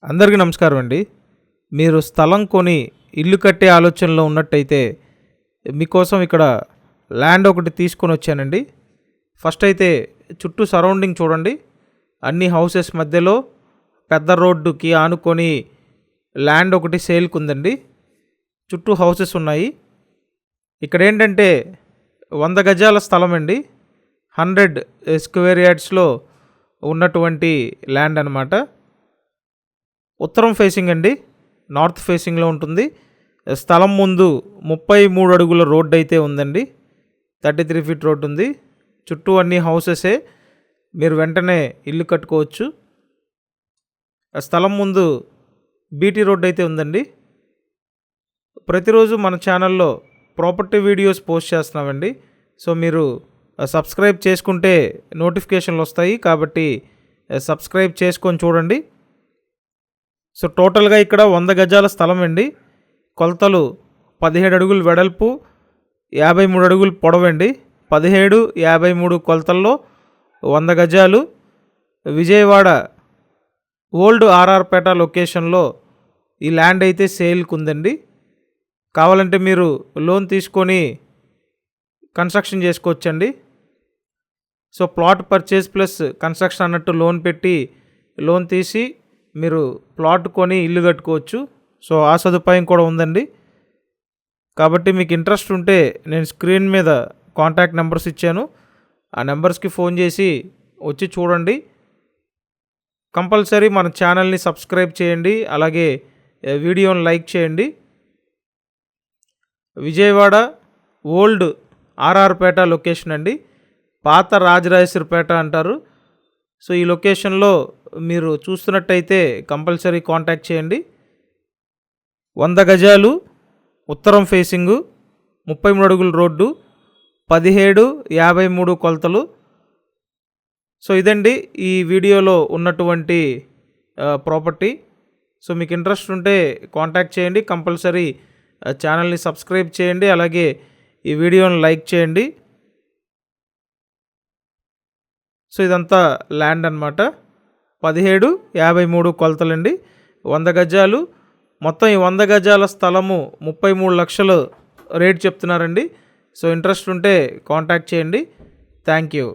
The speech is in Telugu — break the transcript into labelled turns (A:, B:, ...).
A: అందరికీ నమస్కారం అండి. మీరు స్థలం కొని ఇల్లు కట్టే ఆలోచనలో ఉన్నట్టయితే మీకోసం ఇక్కడ ల్యాండ్ ఒకటి తీసుకొని వచ్చానండి. ఫస్ట్ అయితే చుట్టూ సరౌండింగ్ చూడండి. అన్ని హౌసెస్ మధ్యలో పెద్ద రోడ్డుకి ఆనుకొని ల్యాండ్ ఒకటి సేల్కి ఉందండి. చుట్టూ హౌసెస్ ఉన్నాయి. ఇక్కడ ఏంటంటే 100 గజాల స్థలం అండి. 100 స్క్వేర్ యార్డ్స్లో ఉన్నటువంటి ల్యాండ్ అనమాట. ఉత్తరం ఫేసింగ్ అండి, నార్త్ ఫేసింగ్లో ఉంటుంది. స్థలం ముందు 33 అడుగుల రోడ్డు అయితే ఉందండి. 33 ఫీట్ రోడ్డు ఉంది. చుట్టూ అన్ని హౌసెసే, మీరు వెంటనే ఇల్లు కట్టుకోవచ్చు. స్థలం ముందు బీటీ రోడ్డు అయితే ఉందండి. ప్రతిరోజు మన ఛానల్లో ప్రాపర్టీ వీడియోస్ పోస్ట్ చేస్తున్నామండి. సో మీరు సబ్స్క్రైబ్ చేసుకుంటే నోటిఫికేషన్లు వస్తాయి, కాబట్టి సబ్స్క్రైబ్ చేసుకొని చూడండి. సో టోటల్గా ఇక్కడ 100 గజాల స్థలం అండి. కొలతలు 17 అడుగులు వెడల్పు, 53 అడుగులు పొడవండి. 17, 53 కొలతల్లో 100 గజాలు. విజయవాడ ఓల్డ్ ఆర్ఆర్పేట లొకేషన్లో ఈ ల్యాండ్ అయితే సేల్కి ఉందండి. కావాలంటే మీరు లోన్ తీసుకొని కన్స్ట్రక్షన్ చేసుకోవచ్చండి. So plot purchase plus construction అన్నట్టు లోన్ తీసి మీరు ప్లాట్ కొని ఇల్లు కట్టుకోవచ్చు. సో ఆ సదుపాయం కూడా ఉందండి. కాబట్టి మీకు ఇంట్రెస్ట్ ఉంటే నేను స్క్రీన్ మీద కాంటాక్ట్ నెంబర్స్ ఇచ్చాను. ఆ నెంబర్స్కి ఫోన్ చేసి వచ్చి చూడండి. కంపల్సరీ మన ఛానల్ని సబ్స్క్రైబ్ చేయండి, అలాగే వీడియోని లైక్ చేయండి. విజయవాడ ఓల్డ్ ఆర్ఆర్పేట లొకేషన్ అండి. పాత రాజరాజేశ్వరిపేట అంటారు. సో ఈ లొకేషన్లో మీరు చూస్తున్నట్టయితే కంపల్సరీ కాంటాక్ట్ చేయండి. 100 గజాలు, ఉత్తరం ఫేసింగు, 33 అడుగుల రోడ్డు, 17, 53 కొలతలు. సో ఇదండి ఈ వీడియోలో ఉన్నటువంటి ప్రాపర్టీ. సో మీకు ఇంట్రెస్ట్ ఉంటే కాంటాక్ట్ చేయండి. కంపల్సరీ ఛానల్ని సబ్స్క్రైబ్ చేయండి, అలాగే ఈ వీడియోని లైక్ చేయండి. సో ఇదంతా ల్యాండ్ అనమాట. 17, 53 కొలతలండి. 100 గజాలు. మొత్తం ఈ 100 గజాల స్థలము 33 లక్షలు రేట్ చెప్తున్నారండి. సో ఇంట్రెస్ట్ ఉంటే కాంటాక్ట్ చేయండి. Thank you.